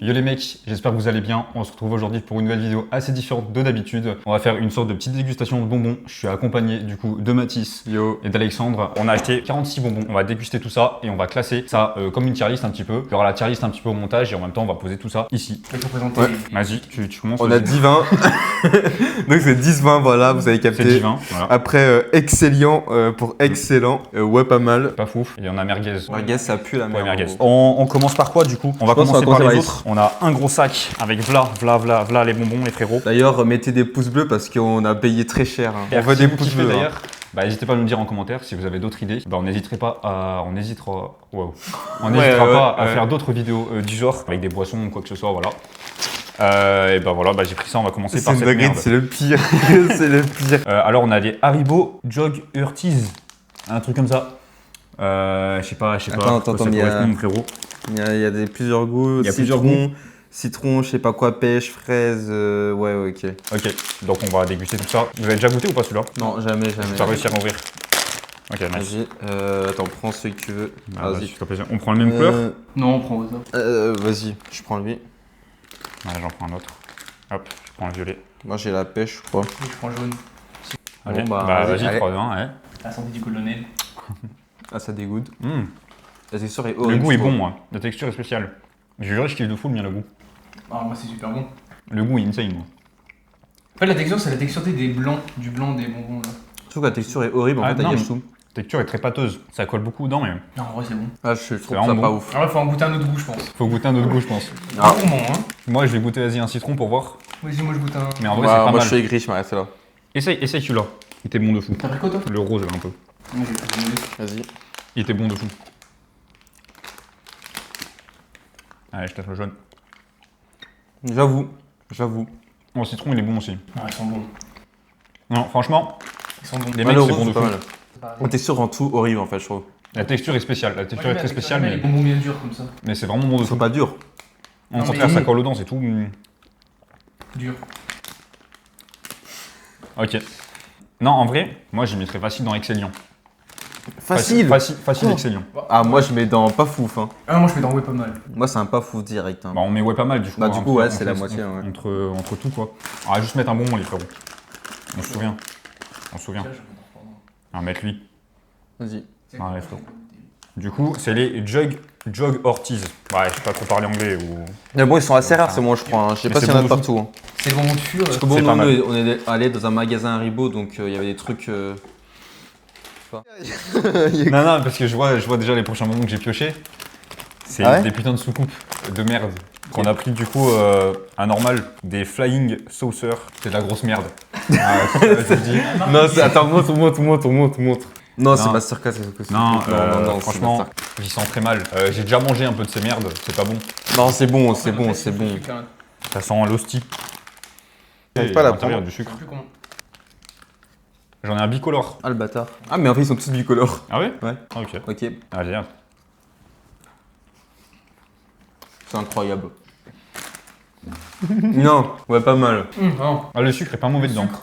Yo les mecs, j'espère que vous allez bien. On se retrouve aujourd'hui pour une nouvelle vidéo assez différente de d'habitude. On va faire une sorte de petite dégustation de bonbons. Je suis accompagné du coup de Mathis et d'Alexandre. On a acheté 46 bonbons. On va déguster tout ça et on va classer ça comme une tier list un petit peu. Il y aura la tier list un petit peu au montage et en même temps on va poser tout ça ici. Je vais te présenter. Ouais. Vas-y, tu commences. On a 10 vins. Donc c'est 10-20, voilà, vous avez capté. C'est divin. Voilà. Après, excellent pour excellent. Ouais, pas mal. Pas fou. Il y en a merguez. Merguez, ça pue la Ouais, merde. merguez. en gros. On commence par quoi du coup? On va pense qu'on commencer va par commencer les par autres. On a un gros sac avec v'là les bonbons les frérots. D'ailleurs, mettez des pouces bleus parce qu'on a payé très cher. Hein. On veut Si des vous pouces kiffez bleus. d'ailleurs. Bah, n'hésitez pas à nous dire en commentaire si vous avez d'autres idées. Bah, on n'hésitera pas à faire d'autres vidéos du genre avec des boissons ou quoi que ce soit, voilà. Et bah voilà, j'ai pris ça, on va commencer par C'est cette une merde. dinguerie, c'est le pire. C'est le pire. Alors on a des Haribo Jog Urtiz, un truc comme ça. Je sais pas, Attends, quoi ça mais il y a- correspond, frérot. Il y a plusieurs goûts. Il y a plusieurs Citron, je sais pas quoi, pêche, fraise. Ouais, ok. Ok, donc on va déguster tout ça. Vous avez déjà goûté ou pas celui-là? Non, jamais. Tu vas réussir à ouvrir. Ok, nice. Vas-y. Attends, prends celui que tu veux. Ah, Vas-y. fais-toi plaisir. On prend le même couleur? Non, on prend au hasard. Vas-y, je prends lui. Ouais, j'en prends un autre. Hop, je prends le violet. Moi j'ai la pêche, je crois. Oui, je prends jaune. Ok, Bon, vas-y, allez. 3, 2, 1, ouais. La santé du colonel. Ah, ça dégoûte. Mmh. La texture est Le horrible. goût est je trouve. bon, moi. La texture est spéciale. Je jure, je kiffe de fou bien le goût. Ah, moi, c'est super bon. Le goût est insane, moi. En fait, la texture, c'est la texture des blancs, du blanc des bonbons là. Je trouve que la texture est horrible, en Ah, fait, non, elle mais- gâche tout. La texture est très pâteuse. Ça colle beaucoup dedans, mais Non, en vrai, c'est bon. Ah, je trouve vraiment ça bon. pas ouf. Alors, il faut en goûter un autre goût, je pense. faut goûter un autre goût, je pense. Ah. Pas gourmand, hein. Moi, je vais goûter, vas-y, un citron pour voir. Vas-y, moi, je goûte un. Mais en vrai, Ouais, c'est pas moi mal. je suis aigri, je m'arrête là. Essaye celui-là. Il était bon de fou. T'as pris quoi, toi? Le rose, là, un peu. Moi, j'ai pris le violet. Vas-y. Il était bon de fou. Allez, je tâche le jaune. J'avoue. Le citron, il est bon aussi. Ah, ils sont bons. Non, franchement, Ils sont bons. les mecs, Malheureux, c'est bon de c'est fou. pas mal. La texture rend tout horrible, en fait, je trouve. La texture est spéciale. La texture est très spéciale, Les mais bonbons bien durs comme ça. c'est vraiment bon de Ils fou. sont pas durs. Au Non, contraire, mais- ça colle aux dents, c'est tout. Durs. Ok. Non, en vrai, moi, j'y mettrais facile dans Excellion. Facile. Facile Oh. Excellion. Ah, moi je mets dans pas fouf. Hein. Ah, moi, je mets dans ouais pas mal. Moi c'est un pas fouf direct. Hein. Bah, on met ouais pas mal du coup. Bah, du hein, coup, entre- ouais, c'est la entre- moitié, ouais. Entre tout quoi. On va juste mettre un bonbon les frérots. On se souvient. On se souvient. On va mettre lui. Vas-y. Ah, ouais, frérot. Du coup, c'est les Jog Ortiz. Ouais, je sais pas trop parler anglais ou. Mais bon, ils sont assez rares, c'est moi je crois. Hein. Je sais Mais pas c'est s'il y en a bon de de fou. partout. Hein. C'est le bonbon de fur. Parce que C'est bon, pas nous, mal. on est allé dans un magasin Haribo, donc il y avait des trucs. Non, parce que je vois déjà les prochains bonbons que j'ai piochés. C'est Ah ouais des putains de soucoupes de merde. Qu'on a pris du coup à normal des Flying Saucer. C'est de la grosse merde. Je te le dis. Non, attends, montre. Non, c'est Non. Mastercard, c'est Non, c'est franchement, Mastercard. j'y sens très mal. J'ai déjà mangé un peu de ces merdes, c'est pas bon. Non, c'est bon. Ça sent l'hostie. T'arrives pas à la l'intérieur prendre. du sucre. Plus comment. J'en ai un bicolore. Ah, le bâtard. Ah, mais en fait, ils sont tous bicolores. Ah ouais? Ouais. Ah, ok. Ok, Allez, hop. c'est incroyable. Non, ouais, pas mal. Non. Ah, le sucre est pas mauvais dedans. Sucre.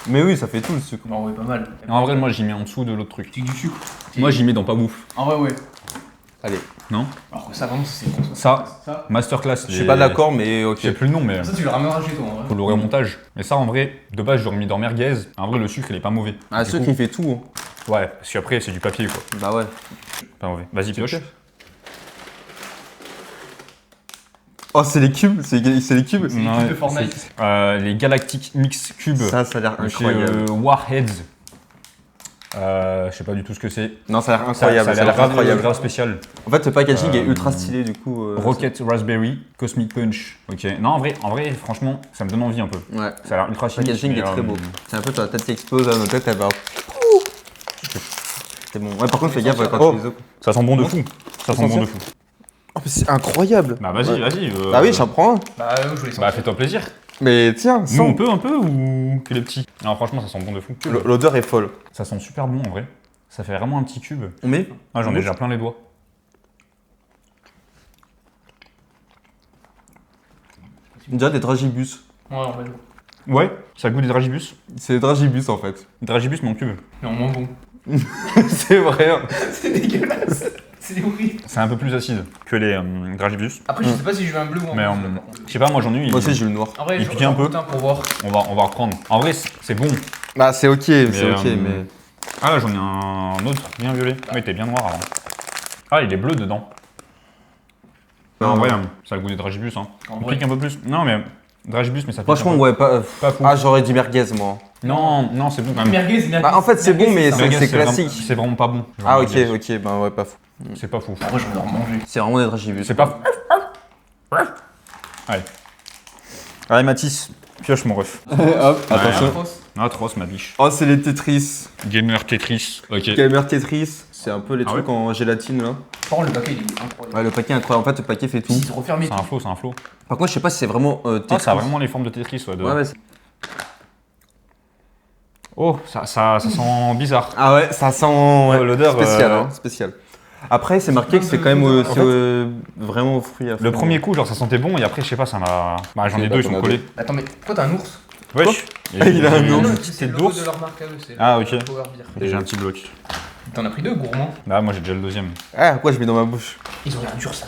Mais oui, ça fait tout le sucre. Non, ouais, pas mal. En vrai, moi, j'y mets en dessous de l'autre truc. C'est du sucre. Moi, j'y mets dans pas bouffe. En vrai, ouais. Allez, Non? Alors que ça, vraiment, c'est bon. Ça, masterclass. je suis pas d'accord, mais ok. Je sais plus le nom, mais Ça, tu le ramèneras chez toi, en faut vrai. l'ouvrir au montage. Mais ça, en vrai, de base, je l'aurais mis dans merguez. En vrai, le sucre, il est pas mauvais. Ah, le Du sucre, coup- il fait tout. Hein. Ouais, parce qu'après, c'est du papier, quoi. Bah ouais. Pas mauvais. Vas-y, pioche. Oh, c'est les cubes, c'est les cubes. C'est les cubes de Fortnite. Les Galactic Mix Cube. Ça a l'air de chez, incroyable. Warheads. Je sais pas du tout ce que c'est. Non, ça a l'air Ça incroyable. a l'air grave spécial. En fait, le packaging est ultra stylé, du coup. Rocket Raspberry, Cosmic Punch. Ok. Non, en vrai, franchement, ça me donne envie un peu. Ouais. Ça a l'air ultra Le chimique. packaging mais, est très beau. C'est un peu ta tête qui explose, là, notre tête, elle va. C'est bon. Ouais, par contre, fais gaffe quand Oh. tu les ouvres. Ça sent bon de fou. Ça sent bon sentir de fou. Oh, mais c'est incroyable. Bah vas-y, Ouais. vas-y. Bah oui, j'en prends un. Bah, je voulais Bah sentir. fais-toi plaisir. Mais tiens, Nous, sens. on peut un peu ou que les petits? Non, franchement, ça sent bon de fou. L'odeur est folle. Ça sent super bon en vrai. Ça fait vraiment un petit cube. On met Ah, j'en ai On déjà plein les doigts. On dirait des dragibus. Ouais, en vrai. Ouais, ça goûte des dragibus. C'est des dragibus en fait. Dragibus, mais en cube. Mais en moins bon. C'est vrai. Hein. C'est dégueulasse. C'est horrible. C'est un peu plus acide que les Dragibus. Après, je sais pas si je veux un bleu ou un Mais rouge, là, par contre. je sais pas, moi j'en ai eu. Moi aussi, j'ai eu le noir. En vrai, il je pique un peu. pour voir. On va reprendre. En vrai, c'est bon. Bah, c'est ok, c'est ok, euh, mais. Ah là, j'en ai un autre bien violet. Oui, il était bien noir avant. Ah, il est bleu dedans. Ah, en vrai, ça a le goût des Dragibus. Hein. En Il vrai. pique un peu plus. Non, mais Dragibus, mais ça pique Franchement, un peu. ouais, pas. Pas fou. Ah, j'aurais dit merguez, moi. Non, c'est bon quand même. Merguez. Bah, en fait, c'est bon, mais Merguez, c'est vraiment- classique. C'est vraiment pas bon. Ah, ok, Merguez. ok, bah ouais, pas fou. C'est pas fou. Après, je vais en manger. C'est vraiment des dragibus. C'est pas. Allez. Allez, Mathis, pioche mon ref. Hop, attention. Atroce, ma biche. Oh, c'est les Tetris. Gamer Tetris. Ok. Gamer Tetris. C'est un peu les Ah trucs en gélatine là. Par contre, le paquet, il est incroyable. Ouais, le paquet est incroyable. En fait, le paquet fait tout. Ils sont refermés. C'est un flow, c'est un flow. Par contre, je sais pas si c'est vraiment Ah, Tetris. ça a vraiment les formes de Tetris, ouais. Ouais, ouais. Oh, ça sent bizarre. Ah ouais, ça sent ouais, l'odeur, spécial, hein, spécial. Après, c'est marqué que c'est quand même vraiment aux fruits. à fond. Le premier coup, genre ça sentait bon, et après, je sais pas, ça m'a. Bah, j'en ai Ok, deux, bah, ils sont t'en as collés. Attends, mais pourquoi t'as un ours? Wesh. Il a un j'ai- ours. une C'est petite le logo d'ours. de leur marque à eux, c'est Ah, ok. Power Beer. Et j'ai un petit bloc. T'en as pris deux, gourmand. Là, moi j'ai déjà le deuxième. Ah, quoi, je mets dans ma bouche. Ils ont l'air durs, ça.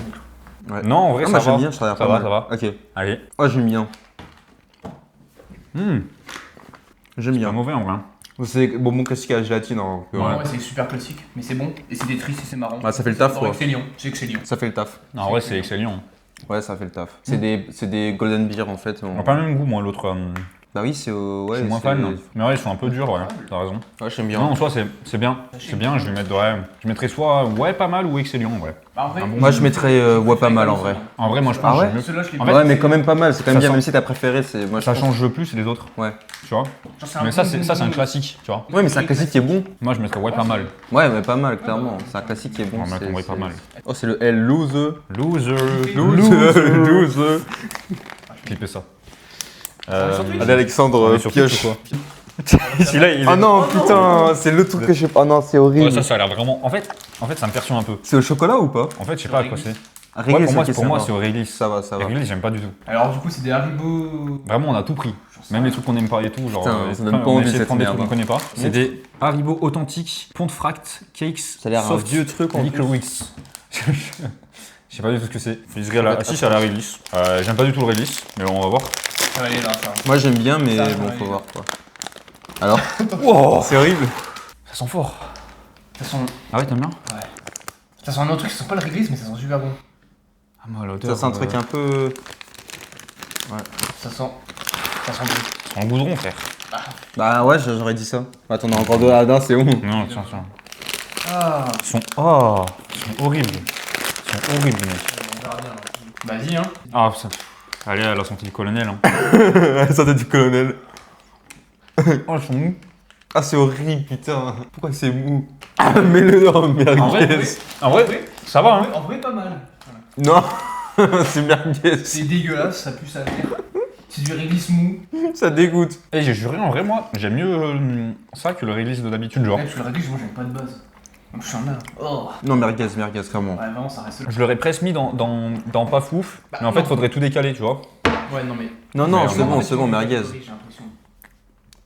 Ouais. Non, en vrai, Ah, ça moi, va. j'aime bien, ça a l'air Ça pas va, mal. ça va. Ok. Allez. Oh, j'aime bien. J'aime Pas bien. mauvais en vrai. C'est bonbon classique à la gélatine. Hein, Ouais, ouais, c'est super classique, mais c'est bon. Et c'est des tristes et c'est marrant. Ah, ça fait le taf, quoi. C'est Lyon. C'est que c'est Lyon. Ça fait le taf. Non, en vrai, c'est excellent. Ouais, ça fait le taf. C'est des golden beer en fait. On a pas le même goût, moi, l'autre. Bah oui, c'est Je ouais. suis moins c'est- fan. Mais ouais, ils sont un peu durs, ouais. T'as raison. Ouais, j'aime bien. Non, en soi, c'est bien. C'est bien, je vais mettre. Ouais, je mettrais soit ouais, pas mal ou excellent, en vrai. Bah, en vrai, Un bon- Moi, je mettrais ouais, pas mal en vrai. En vrai, moi, je pense Ah que ouais j'aime mieux. Ceux-là, je les En fait, Ouais, mais quand même pas mal. C'est quand même ça bien, sent- même si ta préférée, c'est. Moi, je Ça pense- change le plus les autres, Ouais. tu vois. Mais ça, c'est un classique, tu vois. Ouais, mais c'est un classique qui est bon. Moi, je mettrais ouais, pas mal. Ouais, mais pas mal, clairement. C'est un classique qui est bon. On va mettre ouais, pas mal. Oh, c'est le L loose. Loser. Loose. Clipez ça. surtout, Allez, Alexandre, Mais surtout, pioche. c'est quoi Celui-là, il est. Oh non, putain, c'est le truc que je sais pas. Oh non, c'est Ouais, horrible. ça a l'air vraiment. En fait, ça me perturbe un peu. C'est au chocolat ou pas? En fait, je sais pas à quoi c'est. Réglisse, Ouais, pour moi, ok, pour ça moi va. c'est au réglisse. Ça va, ça Les va. réglisse, j'aime pas du tout. Alors, du coup, c'est des Haribo. Vraiment, on a tout pris. Même les trucs qu'on aime pas et tout. Genre, Putain, ça donne enfin, pas on a envie, essayé de cette prendre des trucs merde. qu'on connaît pas. C'est des Haribo authentiques, Pontefract, Cakes, Ça a l'air un soft vieux truc en plus. Licorice. Je sais pas du tout ce que c'est. Ah si, c'est à la réglisse. J'aime pas du tout le réglisse, mais on va voir. Ça va aller là, ça. Moi, j'aime bien, mais Ça, bon, ouais. faut voir quoi. Alors? Oh, C'est horrible. ça sent fort. Ça sent. Ah ouais, t'aimes bien? Ça sent un autre truc, ça sent pas le réglisse, mais ça sent super bon. Ah moi, l'odeur. Ça, c'est un truc un peu. Ça sent. Ça sent bon. Ça sent le goudron, frère. Bah ouais, j'aurais dit ça. Attends, on a encore deux radins, c'est bon. Non, tiens. Ah. Ils sont horribles. Ils sont horribles, les mecs. On verra bien. Vas-y, hein. Ah, ça. Allez, à la santé du colonel. Hein. Ça t'a du colonel. Oh, ils sont mous. Ah, c'est horrible, putain. Pourquoi c'est mou? Ah, mets-le dans En vrai, merguez. en vrai, ça va, hein. En vrai, pas mal. Non, c'est merguez. C'est dégueulasse, ça pue sa mère. C'est du réglisse mou. Ça dégoûte. Et j'ai juré, en vrai, moi, j'aime mieux ça que le réglisse de d'habitude, genre. Ouais, parce que le réglisse, moi, j'aime pas de base. Donc, je suis en là. Oh. Non, merguez, clairement. Ouais, vraiment, ça reste là. Je l'aurais presque mis dans pas fouf, Bah, mais en fait, non. faudrait tout décaler, tu vois. Ouais, non, mais. Non, non, Mais c'est en bon, fait, c'est bon, merguez. J'ai l'impression.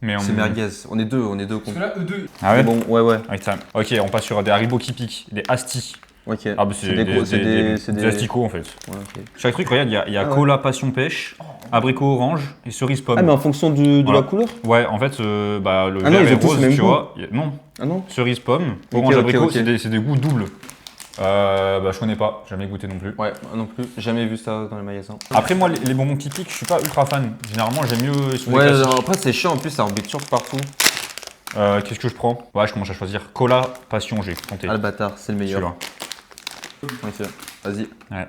Mais C'est merguez. On est deux Parce que là, eux deux. Ah ouais. Bon, ouais. Avec ça. Ok, on passe sur des haribots qui piquent, des astis. Ok. Ah, bah c'est des gros, c'est des asticots en fait. Ouais, ok. Chaque truc, regarde, il y a Ah ouais. cola passion pêche, abricot orange et cerise pomme. Ah, mais en fonction de Voilà. la couleur? Ouais, en fait, bah, le Ah non, vert ils et ont tous rose, le même tu goût. vois. Non, Ah non? cerise pomme, Ok, orange ok, abricot, ok. c'est des goûts doubles. Bah, je connais pas, jamais goûté non plus. Ouais, moi non plus. Jamais vu ça dans les magasins. Après, moi, les bonbons qui piquent, je suis pas ultra fan. Généralement, j'aime mieux sur des Ouais, classiques. alors après c'est chiant en plus, ça embête toujours partout. Qu'est-ce que je prends? Ouais, je commence à choisir cola passion, j'ai tenté. Ah le bâtard, c'est le meilleur. Celui-là. Ok, vas-y. Ouais.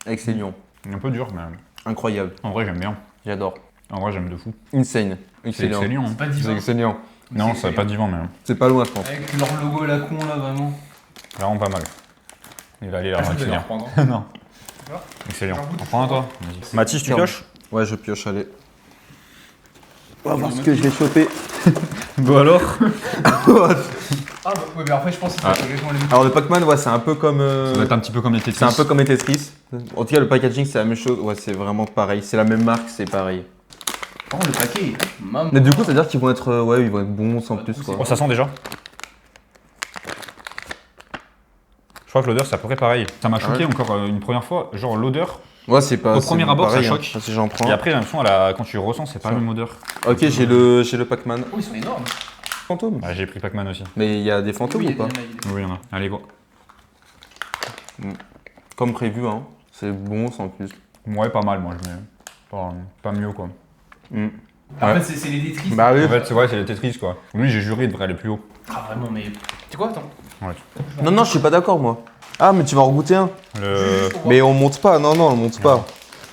Excellent. Un peu dur, mais Incroyable. en vrai, j'aime bien. J'adore. En vrai, j'aime de fou. Insane. C'est Excellent. excellent. hein. C'est pas C'est divin. excellent. Non, ça va pas du vent, mais C'est pas loin, je pense. Avec leur logo à la con, là, vraiment. vraiment pas mal. Il va aller la Ah, je vais finir. leur prendre, hein. Non. vois Excellent. J'en goûte. En prends un toi. Vas-y. Mathis, tu Tiens. pioches? Ouais, je pioche, allez. On va voir ce que je vais choper. Bon alors. Ah, bah, ouais, mais après, je pense que c'est Ah. exactement les mêmes. Alors le Pac-Man, ouais, c'est un peu comme. Ça doit être un petit peu comme les Tetris. C'est un peu comme les Tetris. En tout cas, le packaging, c'est la même chose. Ouais, c'est vraiment pareil. C'est la même marque, c'est pareil. Oh, le paquet. Maman. Mais du coup, c'est-à-dire qu'ils vont être, ouais, ils vont être bons sans plus, quoi. Oh, ça sent déjà. Je crois que l'odeur c'est à peu près pareil. Ça m'a choqué ouais encore une première fois. Genre l'odeur, Ouais, c'est pas. au premier abord ça pareil, choque. Si j'en prends. Et après j'ai l'impression quand tu ressens c'est pas la même odeur. Ok, j'ai le Pac-Man. Oh, ils sont énormes. Fantôme. Ouais, j'ai pris Pac-Man aussi. Mais il y a des fantômes Oui, ou pas? Oui, il y en a. Allez go. Comme prévu, hein. C'est bon sans plus. Ouais, pas mal moi je mets. Pas mieux quoi. Mm. Après, Ouais. c'est les Tetris. Bah oui. En fait c'est vrai, c'est les Tetris quoi. Lui j'ai juré il devrait aller plus haut. Ah, vraiment, mais. Tu quoi, attends. Ouais. Non, non, je suis pas d'accord, moi. Ah, mais tu vas en goûter un. Le... Mais on monte pas, non, non, on monte pas.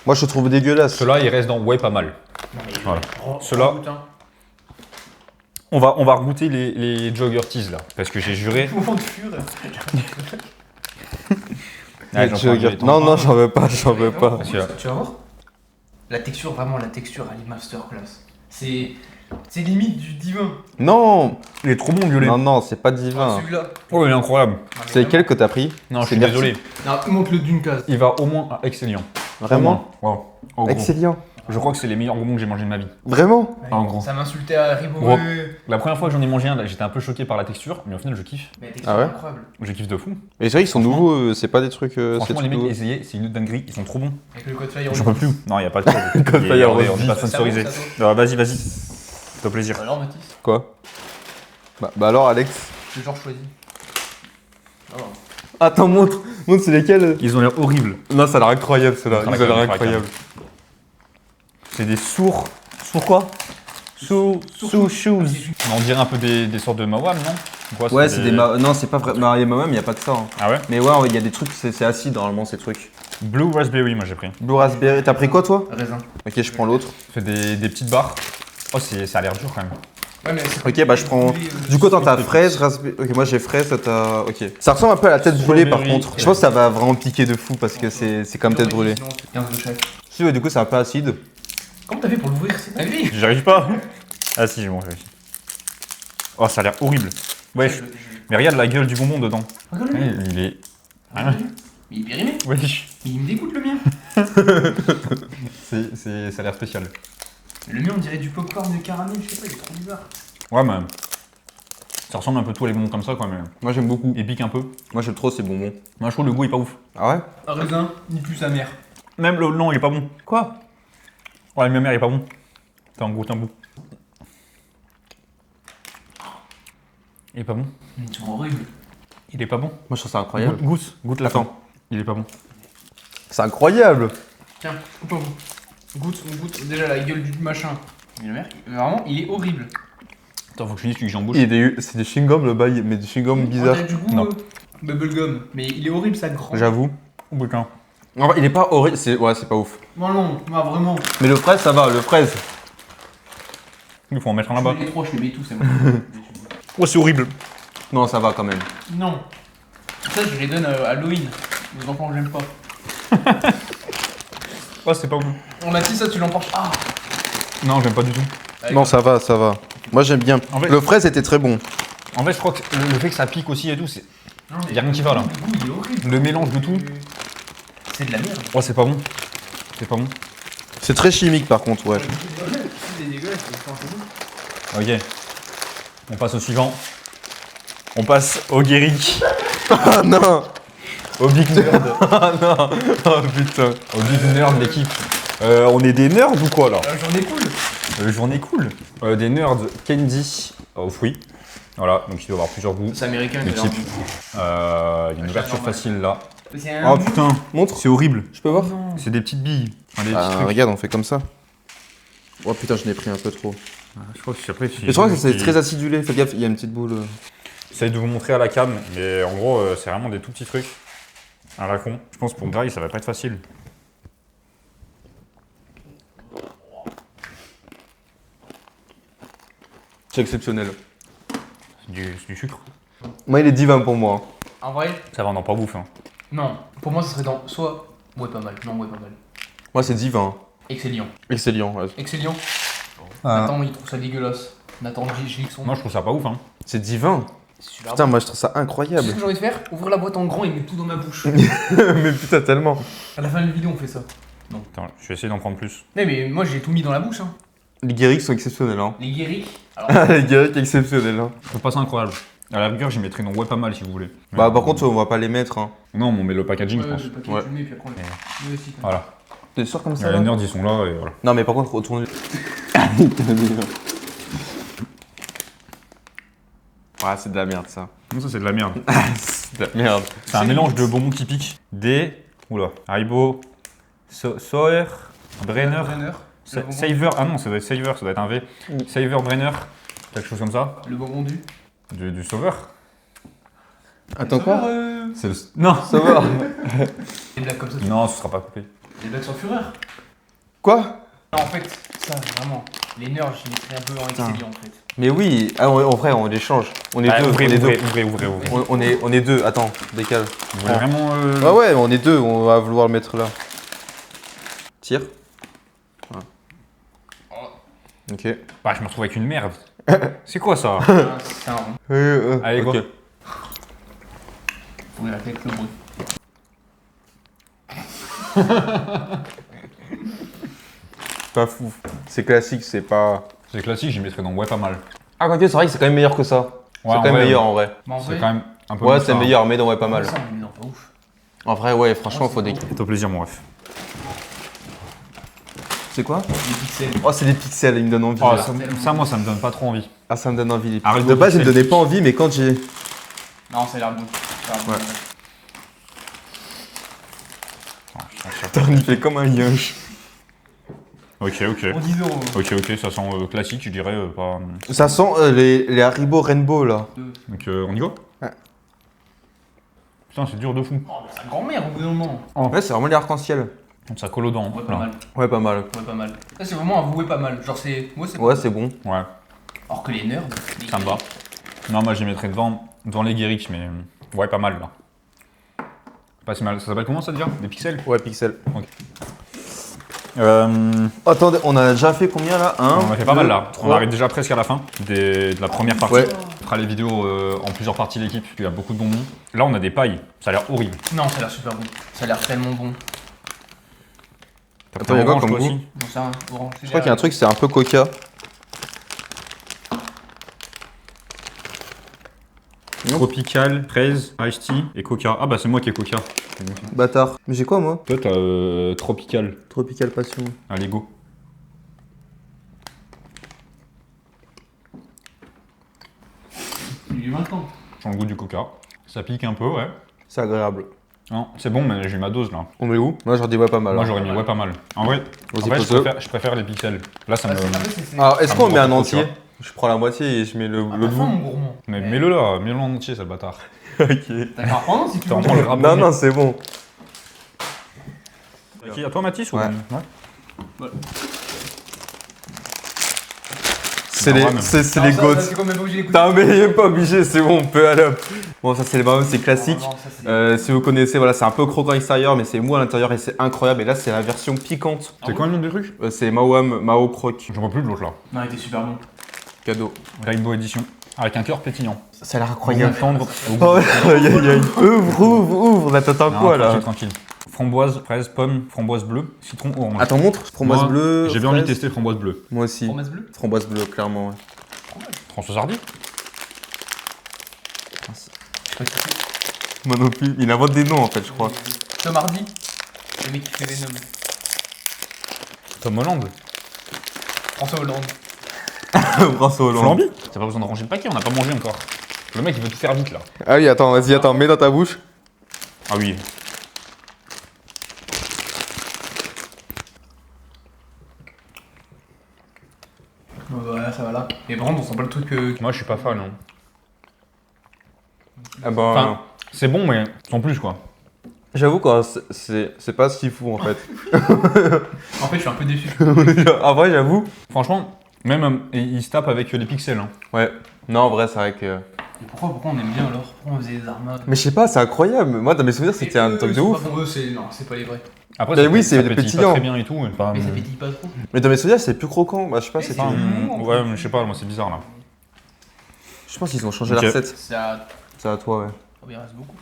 Moi, je le trouve dégueulasse. Ceux-là il reste dans ouais pas mal. Non, mais. Voilà. Oh, Ceux-là- oh, putain. On va regoûter les Jogger Teas là. Parce que j'ai juré. Moment de fureur. Ouais, j'en prends, j'en Non, prends. non, j'en veux pas, j'en veux pas. Parce que- Tu vas voir. La texture, vraiment, la texture, elle est masterclass. C'est limite du divin. Non, Il est trop bon violet. non, non, c'est pas divin. Celui-là. Oh il est incroyable. Non, mais C'est lequel que t'as pris? Non je C'est suis Bercy. désolé. Non, monte-le d'une case. Il va au moins à Excellent. Vraiment? Wow. En gros. Excellent. Je crois que c'est les meilleurs bonbons que j'ai mangé de ma vie. Vraiment? Ah, en gros. Ça m'insultait à Gros. rigoler. La première fois que j'en ai mangé un, là, j'étais un peu choqué par la texture, mais au final je kiffe. Mais la texture Ah ouais est incroyable. Je kiffe de fou. Mais c'est vrai qu'ils sont Franchement- nouveaux, c'est pas des trucs. C'est Franchement les tout mecs nouveau. essayez, c'est une dinguerie, ils sont trop bons. Avec le code fire. J'en peux plus. Non, il y a pas de code. Code Il y Fire a- on est Rose. pas sponsorisé. Vas-y, vas-y. Fais plaisir. Alors, Mathis, Quoi? Bah alors, Alex. le genre choisi. Oh. Attends, montre, c'est lesquels? Ils ont l'air horribles. Non, ça a l'air incroyable, ceux-là. Ça a Ils ont l'air l'air incroyables. C'est des sourds. Sourd quoi? Sous shoes. On dirait un peu des sortes de Mawam, non Ou quoi, Ouais, c'est des. Non, c'est pas vrai. Maria Mamam, il y a pas que ça. Hein. Ah ouais Mais ouais, il y a des trucs, c'est acide normalement ces trucs. Blue Raspberry, moi j'ai pris. Blue Raspberry, t'as pris quoi toi? Raisin. Ok, je prends l'autre. Fait des petites barres. Oh, ça a l'air dur quand même. Ouais, mais c'est Ok, bah je prends. Du coup, attends, t'as fraise, raspberry. Ok, moi j'ai fraise, toi t'as. Ok. Ça ressemble un peu à la tête brûlée par Strawberry. contre. Je pense que ça va vraiment piquer de fou parce que c'est comme tête brûlée. 15 de chaque. Si, ouais, du coup, c'est un peu acide. Comment t'as fait pour l'ouvrir? C'est ta vie. J'y arrive pas. Ah si, bon, j'ai réussi. Oh, ça a l'air horrible. Ouais, mais regarde la gueule du bonbon dedans. Regarde le Ouais, mien. il est. Mais il est périmé. Oui. Mais il me dégoûte le mien. Ça a l'air spécial. Le mien, on dirait du popcorn de caramel, je sais pas, il est trop bizarre. Ouais, mais. Ça ressemble un peu tous les bonbons comme ça, quoi, mais. Moi j'aime beaucoup. Il pique un peu. Moi j'aime trop ces bonbons. Moi, je trouve le goût est pas ouf. Ah ouais? Un raisin, ni plus amer. Même le. Non, il est pas bon. Quoi? Ouais, ma mère, il est pas bon. T'en goûte un bout. Il est pas bon. Ils sont horribles. Il est pas bon. Moi je trouve ça incroyable. Goûte la Attends. fin. Il est pas bon. C'est incroyable! Tiens, coupe un bout. Goûte, on goûte déjà la gueule du machin. Mais le mec, vraiment, il est horrible. Attends, faut que je finisse celui que j'ai en bouche. C'est des chewing-gums le bail, mais des chewing-gums On bizarres. dirait du goût Non. bubblegum. Mais il est horrible, ça grand. J'avoue. Au bouquin. En vrai, il est pas horrible, ouais, c'est pas ouf. Non, vraiment. Mais le fraise, ça va, le fraise. Il faut en mettre un Je là-bas. les trois, je les mets tous, c'est bon. Oh, c'est horrible. Non, ça va quand même. Non. Ça, je les donne à Halloween. Les enfants, j'aime pas. Oh, c'est pas bon. On m'a dit ça, tu l'emportes. Ah. Non, j'aime pas du tout. Allez, Non, ça va, ça va. Moi j'aime bien. En fait- Le fraise était très bon. En fait, je crois que le fait que ça pique aussi et tout, c'est. Non, mais Y a rien qui va, là. Le goût, il est horrible. Le mélange de tout. C'est de la merde. Oh, c'est pas bon. C'est pas bon. C'est très chimique par contre, ouais. C'est dégueulasse, c'est Ok. On passe au suivant. On passe au Guéric. Ah non! Au Big Nerd. Ah non! Oh putain! Au Big Nerd, l'équipe. On est des nerds ou quoi là? J'en ai cool. Journée cool. Des nerds candy aux fruits. Voilà, donc il doit y avoir plusieurs goûts. C'est américain, Le c'est type. Il y a une ouverture normal. facile là. C'est un. Oh putain, Montre! c'est horrible. Je peux voir? C'est des petites billes. Enfin, des petits Ah, trucs. regarde, on fait comme ça. Oh putain, je n'ai pris un peu trop. Je crois que après, Mais je crois que c'est très acidulé, faites gaffe, il y a une petite boule. J'essaye de vous montrer à la cam, mais en gros, c'est vraiment des tout petits trucs. À la con. Je pense que pour Grail, ça va pas être facile. C'est exceptionnel. C'est du sucre. Moi, il est divin pour moi. En vrai, Ça va, on n'en pas bouffe. Hein. non. Pour moi, ça serait dans soit. Ouais, pas mal. Non, ouais, pas mal. Moi, c'est divin. Excellent. Excellent. Ouais. Excellent. Ah. Nathan, il trouve ça dégueulasse. Nathan, j'ai son. Moi, je trouve ça pas ouf. Hein. C'est divin. C'est super Putain, bon. moi, je trouve ça Tu sais ce incroyable. que j'ai envie de faire? Ouvrir la boîte en grand et mettre tout dans ma bouche. Mais putain, tellement. À la fin de la vidéo, on fait ça. Attends, je vais essayer d'en prendre plus. Mais moi, j'ai tout mis dans la bouche. Hein. Les Guéric sont exceptionnels, hein. Les guéris. Alors, Ah, les Guéric exceptionnels, hein. Je trouve pas ça incroyable. À la rigueur, j'y mettrais dans ouais pas mal si vous voulez. Bah, par contre, on va pas les mettre. Hein. Non, mais on met le packaging, je Ouais, pense. le paquet, Ouais. tu le mets, puis après on le met aussi. quoi. Voilà. T'es sûr comme ça Les là nerds, ils sont là et voilà. Non, mais par contre, retourne. Ouais, c'est de la merde ça. Non, ça, c'est de la merde. C'est de la merde. C'est un mélange de bonbons typiques. Des. Oula. Haribo. Sauer. Brenner. Brenner. Le bonbon- Saver. Ah non, ça doit être Saver, ça doit être un V. Saver Brenner. Quelque chose comme ça. Le bonbon du. Du sauveur. Attends quoi C'est le. Non. Ça va. Des blagues comme ça. Non, ce sera pas coupé. Des blagues sans fureur. Quoi Non, en fait, ça, vraiment. Les nerds, je les mettrais un peu en excellent en fait. Mais oui, ah, en vrai, on les change. On est deux. ouvrez, on est ouvrez, deux. ouvrez, ouvrez, ouvrez. On est deux. Attends, décale. Vous voulez vraiment. Ah ouais, on est deux. On va vouloir le mettre là. Tire. Voilà. Ok. Bah, je me retrouve avec une merde. C'est quoi ça? Ah, c'est un rond. Allez, ok. go. Faut la avec le bruit. Pas fou. C'est classique, c'est pas. C'est classique, j'y mettrais dans ouais pas mal. Ah, quoique, c'est vrai que c'est quand même meilleur que ça. Ouais, c'est en quand même vrai, meilleur en vrai. Mais en C'est vrai, quand même un peu Ouais, mieux c'est ça, meilleur, mais non, ouais, pas mal. ça, on est dans pas ouf. En vrai, ouais, franchement, Ouais, faut c'est des. bon. C'est au plaisir, mon ref. C'est quoi Les pixels. Oh, c'est des pixels, ils me donnent envie. Oh, là. ça, moi, ça me donne pas trop envie. Ah, ça me donne envie. Les pixels. Arrête De base, ils me pixels. donnaient pas envie, mais quand j'ai. Non, ça a l'air bon. Ça a l'air bon. Ouais. Putain, il fait comme un yinche. Ok, ok. Pour 10 euros. Ok, ça sent classique, je dirais pas. Ça sent les Haribo Rainbow là. Donc, on y go? Ouais. Putain, c'est dur de fou. Oh, mais c'est un grand-mère au bout d'un moment. Ouais, c'est vraiment les arc-en-ciel. Ça colle aux dents. Ouais, pas là. mal. Ouais, pas mal. Ouais, pas mal. Ça, c'est vraiment avoué pas mal. Genre, c'est. Moi, c'est. Ouais, c'est bon. Ouais, Alors que les nerds. ça me va. Non, moi, j'y mettrais devant les Guerrix, mais ouais, pas mal là. Pas si mal. Ça s'appelle comment ça déjà? Des pixels? Ouais, pixels. On Attendez, on a déjà fait combien là? Un, a fait pas mal là. On 3. arrive déjà presque à la fin de la première partie. Ouais. On fera les vidéos en plusieurs parties l'équipe, parce qu'il y a beaucoup de bonbons. Là, on a des pailles. Ça a l'air horrible. Non, ça a l'air super bon. Ça a l'air tellement bon. T'as Attends, pris il y a quoi orange, comme toi goût aussi? Bon, ça, orange. Je crois qu'il y a un truc, c'est un peu coca. Tropical, fraise, iced tea et coca. Ah bah c'est moi qui ai coca. Bâtard. Mais j'ai quoi moi? Toi t'as tropical. Tropical Passion. Allez go. Il est maintenant. J'ai le goût du coca. Ça pique un peu, ouais. C'est agréable. Non, c'est bon, mais j'ai eu ma dose là. On met où? Moi j'en dis ouais pas mal. Moi hein. j'aurais mis ouais pas mal. En vrai, Vas-y, je, pose-le. je préfère les pixels. Là ça me. Alors est-ce Ça qu'on me met un rend entier? trop, Je prends la moitié et je mets le L'autre l'autre bout. mon gourmand. Mais mets-le là, mets-le en entier, sale bâtard. Ok. T'as qu'à reprendre si tu T'en veux. prends le rap. Non, non, c'est bon. Ok, à toi Mathis ou Ouais. Ouais. C'est Non, les, ouais, mais- c'est Non, les ça, goats. C'est quand même pas obligé d'écouter. Putain, mais même pas obligé, c'est bon, on peut aller hop. Bon, ça c'est les barbecues, c'est classique. Non, ça, c'est- Si vous connaissez, voilà, c'est un peu croquant à l'extérieur, mais c'est mou à l'intérieur et c'est incroyable. Et là, c'est la version piquante. C'est quoi le nom du truc? C'est Mao Croc. J'en vois plus de l'autre là. Non, il était super bon. Cadeau. Rainbow Edition. Avec un cœur pétillant. Ça a l'air Bon incroyable. tendre. Oh, aïe aïe aïe. Ouvre, là t'attends Non, quoi là? tranquille, tranquille. Framboise, fraise, pomme, framboise bleue, citron, orange. Attends, montre. Framboise Moi, bleue. J'ai bien envie de fraise. tester framboise bleue. Moi aussi. Fromage bleu. Framboise bleue, clairement, ouais. François Hardy? Moi non plus. Il invente des noms en fait, je crois. Tom Hardy. Le mec qui fait Venom. Tom Holland? François Hollande. Bravo Hollande. Flamby? T'as pas besoin de ranger le paquet, on n'a pas mangé encore. Le mec il veut tout faire vite là. Ah oui, attends, vas-y, attends, mets dans ta bouche. Ah oui. Voilà, ça va là. Et par contre, on sent pas le truc. Moi je suis pas fan. Hein. Ah bah. Enfin, c'est bon mais sans plus quoi. J'avoue quoi, c'est pas ce qu'il faut en fait. En fait, je suis un peu déçu. En vrai, j'avoue. Franchement, même il se tape avec les pixels. Hein. Ouais. Non, en vrai, c'est vrai que. Et pourquoi on aime bien alors? Pourquoi on faisait des armades? Mais je sais pas, c'est incroyable. Moi, dans mes souvenirs, c'était un truc de ouf. Non, c'est pas les vrais. Après, Mais ça oui, pét- c'est ça des pétille pétillants. pas très bien et tout. Mais pas, Mais ça pétille pas trop. Mais dans mes souvenirs, c'est plus croquant. Bah, je sais pas, Mais c'était. c'est- ouais, mais je sais pas, moi c'est bizarre là. Je pense qu'ils ont changé Ok. la recette. Ça. C'est à toi, ouais. Oh, il reste beaucoup.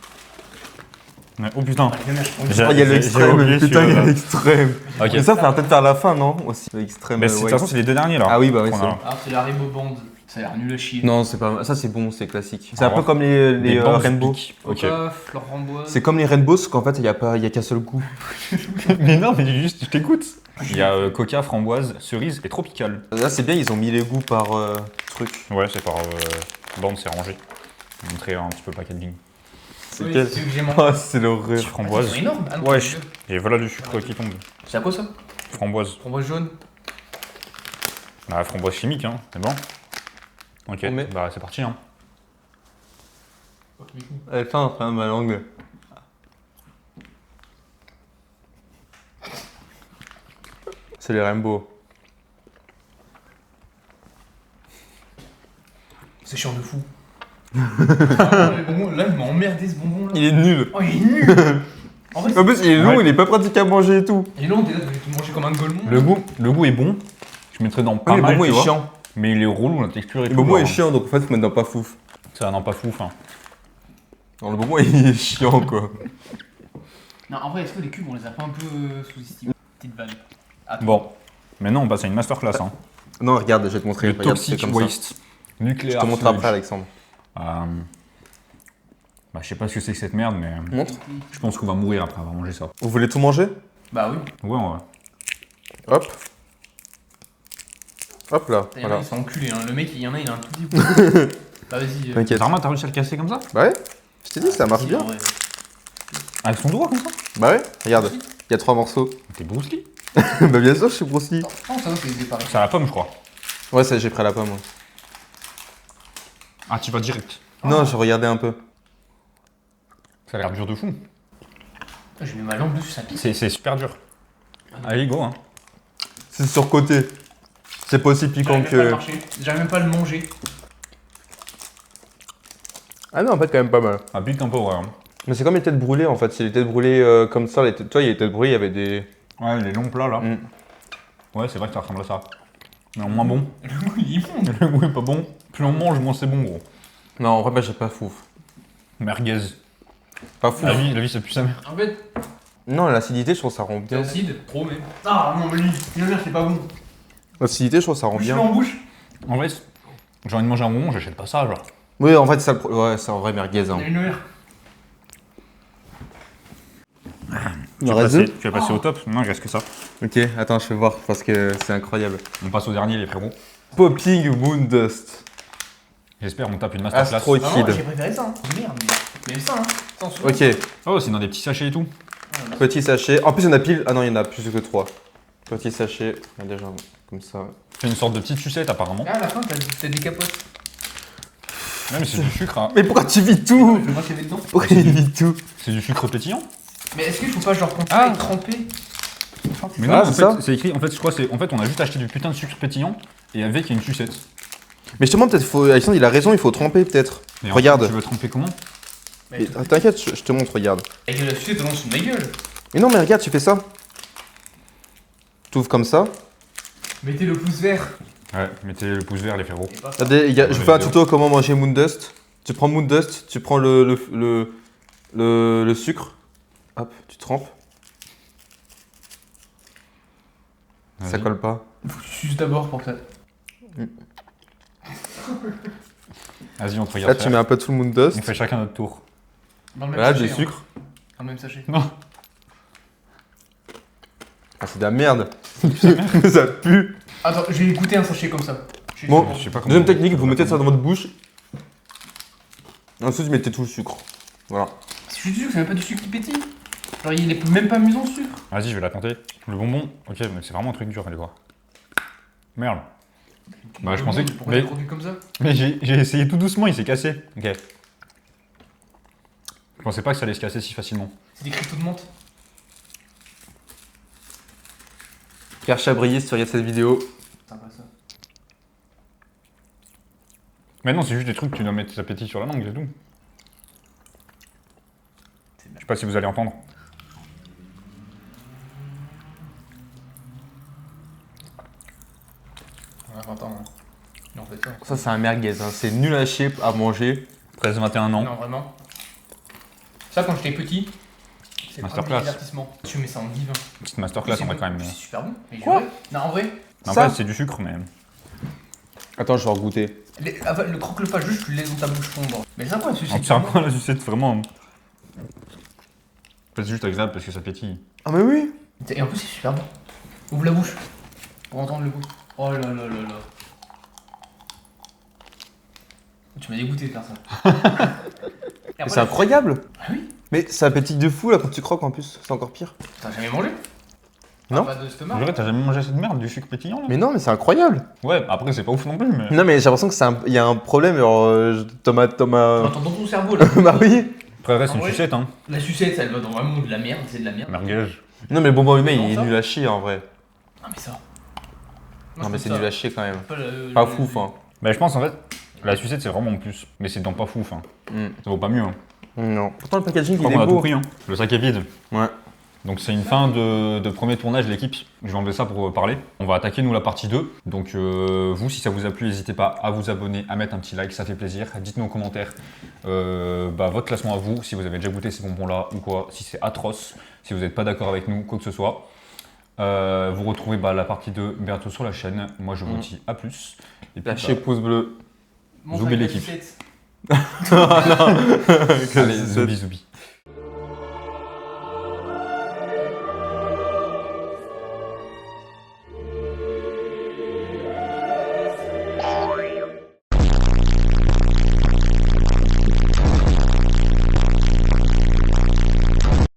Ouais. Oh putain. Oh, il y a l'extrême, oublié putain, il y a celui-là. l'extrême. Ok. Mais ça, faudra peut-être faire la fin, non? Aussi, l'extrême. Mais de toute ouais. façon, c'est les deux derniers là. Ah oui, bah oui, qu'on c'est a. vrai. Ah, c'est la Haribo Band. Ça a l'air nul à chier. Non, c'est pas. Ça, c'est bon, c'est classique. C'est un Alors, peu comme les Des bandes Rainbow. piques. Ok. Coca, fleur framboise. C'est comme les Rainbow, sauf qu'en fait, il y a qu'un seul goût. Mais non, mais juste, je t'écoute. Il y a coca, framboise, cerise et tropical. Là, c'est bien, ils ont mis les goûts par truc. Ouais, c'est par bande, c'est rangé. Je vais montrer un petit peu le packaging. C'est Oui, quel c'est celui que j'ai mangé. Oh, c'est l'horreur. Petit framboise. C'est énorme. Ah non, Ouais, c'est deux. et voilà le sucre qui tombe. C'est à quoi ça? Framboise. Framboise jaune. Ah, framboise chimique, hein, c'est bon. Ok, On met. bah c'est parti, hein. Elle fait enfin ma langue. C'est les Rainbow. C'est chiant de fou. Ah, les bonbons, là, il m'a emmerdé ce bonbon là. Il est nul. Oh, il est nul. En vrai, En plus, il est long, Ouais. il est pas pratique à manger et tout. il est long, t'es là, tu vas tout manger comme un golemon. Le goût est bon. Je mettrais dans pas Ah, le mal, bonbon tu est vois. chiant. Mais il est relou, la texture et Le tout. bonbon est genre. chiant, donc en fait, faut mettre dans pas fouf. Ça n'en pas fou, enfin. Non, le bonbon, il est chiant, quoi. Non, en vrai, est-ce que les cubes, on les a pas un peu sous-estimés? Petite vanne. Attends. Bon, maintenant on passe à une masterclass, hein. Non, regarde, je vais te montrer. Le Regarde, c'est toxic comme ça. waste. Nucléaire. Je te montre sludge. après, Alexandre. Bah, je sais pas ce que c'est que cette merde, mais Montre. je pense qu'on va mourir après avoir mangé ça. Vous voulez tout manger? Bah oui. Ouais, ouais. Hop. Hop là, Il y en a, voilà. ils sont enculés, hein. Le mec, il y en a, il a un tout petit bout. Bah vas-y. T'inquiète. Zarma, t'as réussi à le casser comme ça? Bah ouais, je t'ai dit, ça marche Si, bien. en vrai. Avec son doigt comme ça? Bah ouais, regarde, il y a 3 morceaux. T'es Bruce Lee? Bah bien sûr, je suis Bruce Lee. Non, ça va, c'est des pareils. C'est à la pomme, je crois. Ouais, ça, j'ai pris à la pomme. Ouais. Ah, tu vas direct. Non, je regardais un peu. Ça a l'air dur de fou. J'ai mis ma langue dessus, ça pique. C'est super dur. Allez, go, hein. C'est surcoté. C'est pas aussi piquant J'arrive même pas à le que. marcher. J'arrive même pas à le manger. Ah non, en fait, quand même pas mal. Ah, pique un peu, ouais. hein. Mais c'est comme les têtes brûlées en fait. C'est les têtes brûlées comme ça. Toi, il y a les têtes brûlées, il y avait des. Ouais, les longs plats là. Mm. Ouais, c'est vrai que ça ressemble à ça. Mais en moins bon. Le goût, il est bon. Le goût est pas bon. Plus on mange, moins c'est bon, gros. Non, en vrai, bah, j'ai pas fouf. Merguez. Pas fouf. La vie, c'est plus sa mère. En fait, Non, l'acidité, je trouve que ça rend c'est bien. acide, trop, mais. Ah non, mais lui, bien sûr, c'est pas bon. L'acidité, je trouve que ça rend Je suis bien. en bouche. En vrai, j'ai envie de manger un bonbon, j'achète pas ça, genre. Oui, en fait, ça, ouais, c'est un vrai merguez. Hein. Il y a une heure. Il en reste deux. Tu vas passer au top? Non, il reste que ça. Ok, attends, je vais voir parce que c'est incroyable. On passe au dernier, les frérots. Popping Moon Dust. J'espère qu'on tape une masterclass. Astro Ah non, Kid. j'ai préféré ça, hein. Merde, mais ça, hein. Ça, en soi. Ok, Oh, c'est dans des petits sachets et tout. Ah, petit sachet. En plus, il y en a pile. Ah non, il y en a plus que 3. Petit sachet. Il y a déjà comme ça. C'est une sorte de petite sucette apparemment. Ah, à la fin, t'as des capotes. Ouais, mais c'est du sucre, hein. Mais pourquoi tu vis tout? Je vois qu'il y avait dedans. Pourquoi il vit tout? C'est du sucre pétillant. Mais est-ce qu'il faut pas genre continuer Ah. à tremper? Mais Ah, non, en c'est fait, ça. c'est écrit. En fait, je crois que c'est. En fait, on a juste acheté du putain de sucre pétillant et avec il y a une sucette. Mais justement, peut-être, Alexandre, il a raison, il faut tremper peut-être. Et en Regarde. fait, tu veux tremper comment? Mais T'inquiète, je te montre, regarde. avec la sucette, t'as sous ma gueule. Mais non, mais regarde, tu fais ça. Tu ouvres comme ça. Mettez le pouce vert. Ouais, mettez le pouce vert, les frérots. Et pas ça. Regardez, je Ouais, vous fais un vidéo. tuto comment manger Moondust. Tu prends Moondust, tu prends le sucre. Hop, tu trempes. Ça Vas-y. colle pas. Faut que tu suces d'abord pour que ça. Vas-y, on te Là, regarde. tu faire. mets un peu tout le Moondust. On fait chacun notre tour. Dans le même Voilà, sachet, du hein. sucre. Dans le même sachet. Non. Ah, c'est de la merde. Ça pue. Attends, je vais goûter un sachet comme ça. Je Bon, Je sais pas comment. deuxième technique, vous mettez ça dans votre bouche. Ensuite, vous mettez tout le sucre. Voilà. Je suis sûr que c'est même pas du sucre qui pétille. Genre, il est même pas amusant ce sucre. Vas-y, je vais la tenter. Le bonbon, ok, mais c'est vraiment un truc dur, allez voir. Merde. Bah, je pensais que. Pourquoi t'as produit comme ça? Mais j'ai essayé tout doucement, il s'est cassé. Ok. Je pensais pas que ça allait se casser si facilement. C'est des cryptos de menthe. Pierre Chabrier, si tu regardes cette vidéo. Sympa ça. Mais non, c'est juste des trucs que tu dois mettre ta pétille sur la langue, c'est tout. Je sais pas si vous allez entendre. On a 20 ans. Hein. Non, en fait, ça. Ça, c'est un merguez. Hein. C'est nul à chier à manger. 13-21 ans. Non, vraiment. Ça, quand j'étais petit, c'est Masterclass. un divertissement. Tu mets ça en divin. Petite masterclass, C'est on va bon. quand même. C'est super bon. Mais Quoi Non, en vrai. En Ça fait, c'est du sucre, mais. Attends, je vais en goûter. Le croque-le pas juste, tu le laisses dans ta bouche fondre. Mais c'est quoi la sucette? C'est quoi la sucette, vraiment. C'est juste agréable parce que ça pétille. Ah, mais oui. Et en plus, c'est super bon. Ouvre la bouche pour entendre le goût. Oh là là là là. Tu m'as dégoûté de faire ça. Mais c'est incroyable. Ah oui. Mais ça pétille de fou là quand tu croques en plus, c'est encore pire. T'as jamais mangé? Non. Pas de stomac. Purée, t'as jamais mangé cette merde, du sucre pétillant là? Mais non, mais c'est incroyable. Ouais, après c'est pas ouf non plus, mais. Non, mais j'ai l'impression qu'il y a un problème. Genre, Thomas. T'entends dans ton cerveau là. Bah oui. Après, reste En une vrai. sucette, hein. La sucette, elle va dans vraiment de la merde, c'est de la merde. Merguez. Non, mais le bonbon humain, Non, il est ça nul à chier en vrai. Non mais ça. Non, mais c'est nul à chier quand même. Pas Pas fou, hein. Bah, je pense en fait, la sucette c'est vraiment plus. Mais c'est dans pas fou, enfin. Ça vaut pas mieux, hein. Non. Pourtant, le packaging, Je il crois qu'on est a tout beau. pris, hein. Le sac est vide. Ouais. Donc c'est une fin de premier tournage, l'équipe. Je vais enlever ça pour parler. On va attaquer nous la partie 2. Donc vous, si ça vous a plu, n'hésitez pas à vous abonner, à mettre un petit like, ça fait plaisir. Dites-nous en commentaire votre classement à vous, si vous avez déjà goûté ces bonbons-là ou quoi, si c'est atroce, si vous n'êtes pas d'accord avec nous, quoi que ce soit. Vous retrouvez la partie 2 bientôt sur la chaîne. Moi je vous dis à plus. Et puis, Lâchez pouce bleu. Zoubez l'équipe. Sucette. Allez, zoubi zoubi.